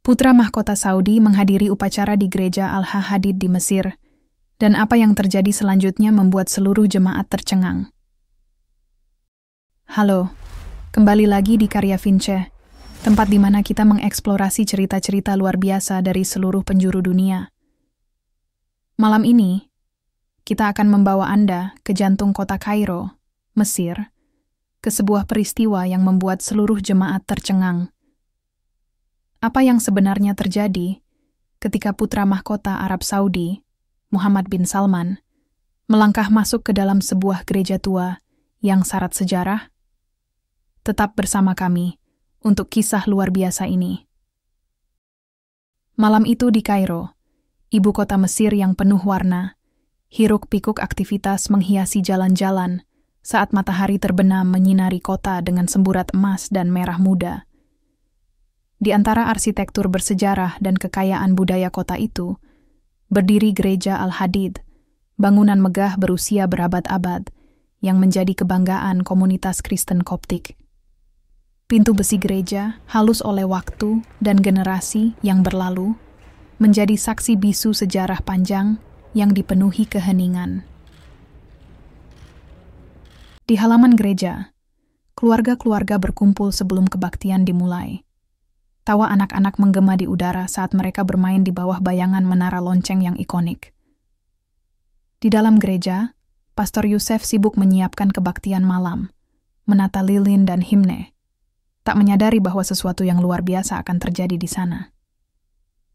Putra mahkota Saudi menghadiri upacara di gereja Al-Hadid di Mesir, dan apa yang terjadi selanjutnya membuat seluruh jemaat tercengang. Halo, kembali lagi di Karya Vince, tempat di mana kita mengeksplorasi cerita-cerita luar biasa dari seluruh penjuru dunia. Malam ini, kita akan membawa Anda ke jantung kota Kairo, Mesir, ke sebuah peristiwa yang membuat seluruh jemaat tercengang. Apa yang sebenarnya terjadi ketika putra mahkota Arab Saudi, Muhammad bin Salman, melangkah masuk ke dalam sebuah gereja tua yang syarat sejarah? Tetap bersama kami untuk kisah luar biasa ini. Malam itu di Kairo, ibu kota Mesir yang penuh warna, hiruk-pikuk aktivitas menghiasi jalan-jalan saat matahari terbenam menyinari kota dengan semburat emas dan merah muda. Di antara arsitektur bersejarah dan kekayaan budaya kota itu, berdiri gereja Al-Hadid, bangunan megah berusia berabad-abad yang menjadi kebanggaan komunitas Kristen Koptik. Pintu besi gereja, halus oleh waktu dan generasi yang berlalu, menjadi saksi bisu sejarah panjang yang dipenuhi keheningan. Di halaman gereja, keluarga-keluarga berkumpul sebelum kebaktian dimulai. Tawa anak-anak menggema di udara saat mereka bermain di bawah bayangan menara lonceng yang ikonik. Di dalam gereja, Pastor Yusef sibuk menyiapkan kebaktian malam, menata lilin dan himne, tak menyadari bahwa sesuatu yang luar biasa akan terjadi di sana.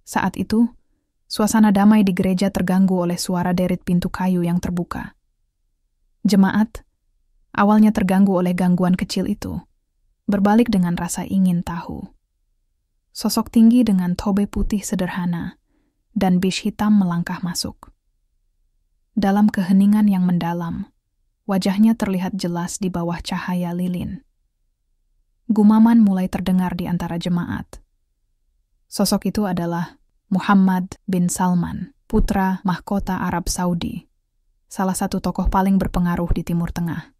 Saat itu, suasana damai di gereja terganggu oleh suara derit pintu kayu yang terbuka. Jemaat, awalnya terganggu oleh gangguan kecil itu, berbalik dengan rasa ingin tahu. Sosok tinggi dengan tobe putih sederhana dan bish hitam melangkah masuk. Dalam keheningan yang mendalam, wajahnya terlihat jelas di bawah cahaya lilin. Gumaman mulai terdengar di antara jemaat. Sosok itu adalah Muhammad bin Salman, putra mahkota Arab Saudi, salah satu tokoh paling berpengaruh di Timur Tengah.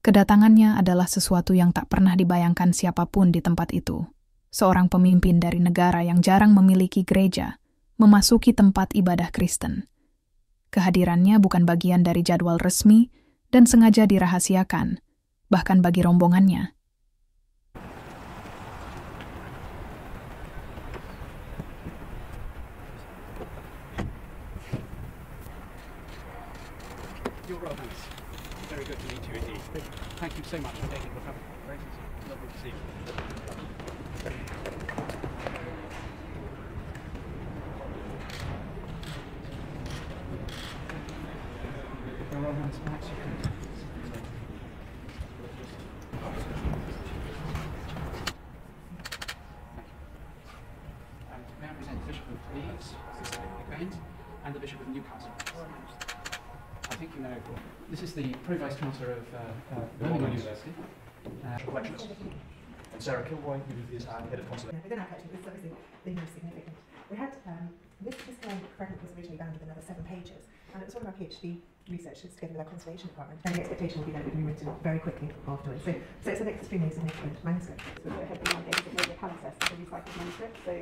Kedatangannya adalah sesuatu yang tak pernah dibayangkan siapapun di tempat itu. Seorang pemimpin dari negara yang jarang memiliki gereja, memasuki tempat ibadah Kristen. Kehadirannya bukan bagian dari jadwal resmi dan sengaja dirahasiakan, bahkan bagi rombongannya. Very good to meet you indeed. Thank you so much for taking the time. Very lovely to see you. Your Romance, perhaps you can. May I present the Bishop of Leeds, and the Bishop of Newcastle. I think you know, this is the Pro-Vice Chancellor of Birmingham University. And Sarah Kilroy, who is our head of consulate. We don't have actually, this is obviously the most significant. We had, this fragment was originally bound with another 7 pages, and it was one of our PhD researchers together with our conservation department, and the expectation would be that it would be written very quickly afterwards. So it's an extremely significant manuscript. So it had been made a palimpsest of a recycled manuscript, so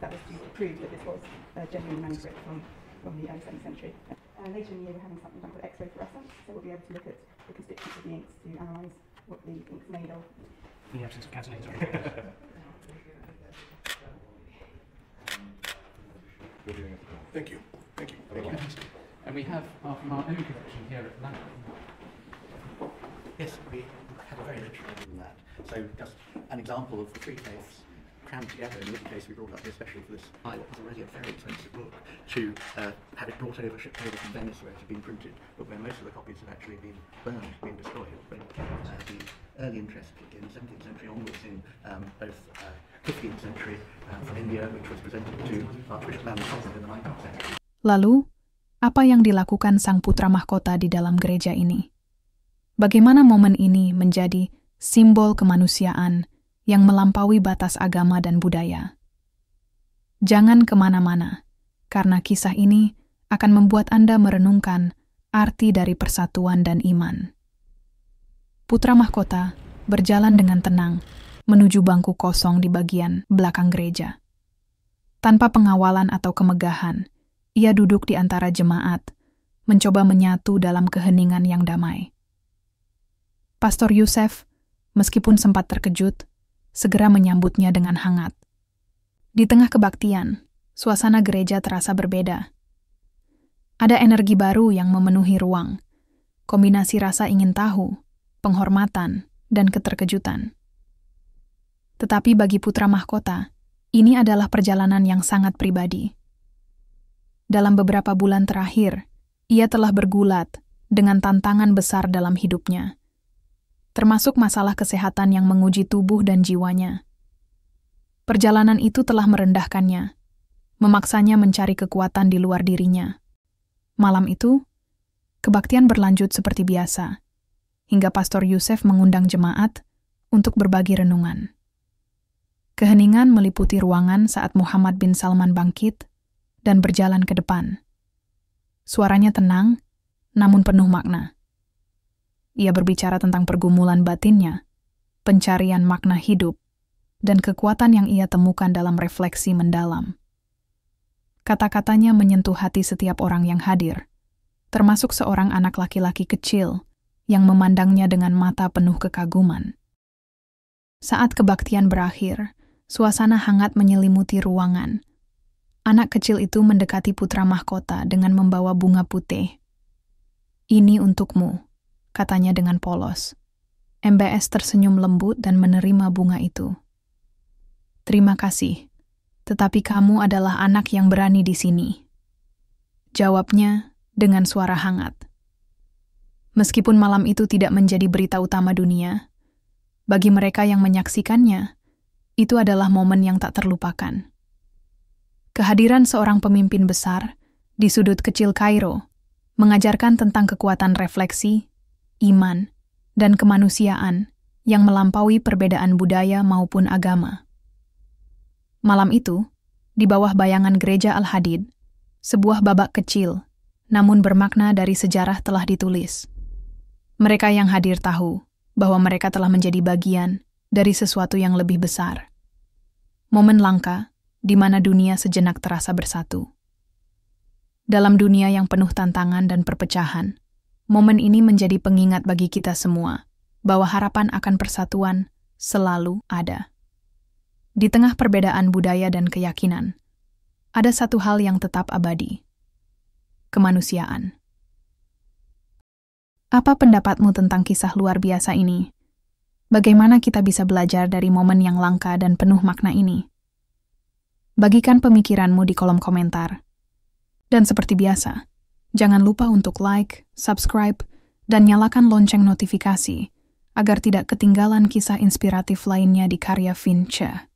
that was to prove that this was a genuine manuscript from the early 7th century. Later in the year we're having something done called X-ray fluorescence, so we'll be able to look at the constituents of the inks to analyse what the ink's made of. In the absence of catalytic. Thank you. Thank you. Thank you. And we have from our own collection here at London. Yes, we had a very rich record in that. So just an example of the 3 faiths crammed together, in which case we brought up here especially for this file. It was already a very expensive book to have it brought over, shipped over from Venice where it had been printed, but where most of the copies had actually been burned, been destroyed. But the early interest in the 17th century onwards in both 15th century from India, which was presented to Archbishop Lamberton in the 19th century. Lalu, apa yang dilakukan sang putra mahkota di dalam gereja ini? Bagaimana momen ini menjadi simbol kemanusiaan yang melampaui batas agama dan budaya? Jangan kemana-mana, karena kisah ini akan membuat Anda merenungkan arti dari persatuan dan iman. Putra mahkota berjalan dengan tenang menuju bangku kosong di bagian belakang gereja. Tanpa pengawalan atau kemegahan, ia duduk di antara jemaat, mencoba menyatu dalam keheningan yang damai. Pastor Yusef, meskipun sempat terkejut, segera menyambutnya dengan hangat. Di tengah kebaktian, suasana gereja terasa berbeda. Ada energi baru yang memenuhi ruang, kombinasi rasa ingin tahu, penghormatan, dan keterkejutan. Tetapi bagi putra mahkota, ini adalah perjalanan yang sangat pribadi. Dalam beberapa bulan terakhir, ia telah bergulat dengan tantangan besar dalam hidupnya, termasuk masalah kesehatan yang menguji tubuh dan jiwanya. Perjalanan itu telah merendahkannya, memaksanya mencari kekuatan di luar dirinya. Malam itu, kebaktian berlanjut seperti biasa, hingga Pastor Yusef mengundang jemaat untuk berbagi renungan. Keheningan meliputi ruangan saat Muhammad bin Salman bangkit dan berjalan ke depan. Suaranya tenang, namun penuh makna. Ia berbicara tentang pergumulan batinnya, pencarian makna hidup, dan kekuatan yang ia temukan dalam refleksi mendalam. Kata-katanya menyentuh hati setiap orang yang hadir, termasuk seorang anak laki-laki kecil yang memandangnya dengan mata penuh kekaguman. Saat kebaktian berakhir, suasana hangat menyelimuti ruangan. Anak kecil itu mendekati putra mahkota dengan membawa bunga putih. "Ini untukmu," katanya dengan polos. MBS tersenyum lembut dan menerima bunga itu. "Terima kasih, tetapi kamu adalah anak yang berani di sini," jawabnya dengan suara hangat. Meskipun malam itu tidak menjadi berita utama dunia, bagi mereka yang menyaksikannya, itu adalah momen yang tak terlupakan. Kehadiran seorang pemimpin besar di sudut kecil Kairo mengajarkan tentang kekuatan refleksi, iman, dan kemanusiaan yang melampaui perbedaan budaya maupun agama. Malam itu, di bawah bayangan gereja Al-Hadid, sebuah babak kecil, namun bermakna dari sejarah telah ditulis. Mereka yang hadir tahu bahwa mereka telah menjadi bagian dari sesuatu yang lebih besar. Momen langka di mana dunia sejenak terasa bersatu. Dalam dunia yang penuh tantangan dan perpecahan, momen ini menjadi pengingat bagi kita semua bahwa harapan akan persatuan selalu ada. Di tengah perbedaan budaya dan keyakinan, ada satu hal yang tetap abadi: kemanusiaan. Apa pendapatmu tentang kisah luar biasa ini? Bagaimana kita bisa belajar dari momen yang langka dan penuh makna ini? Bagikan pemikiranmu di kolom komentar. Dan seperti biasa, jangan lupa untuk like, subscribe, dan nyalakan lonceng notifikasi agar tidak ketinggalan kisah inspiratif lainnya di karya Vince.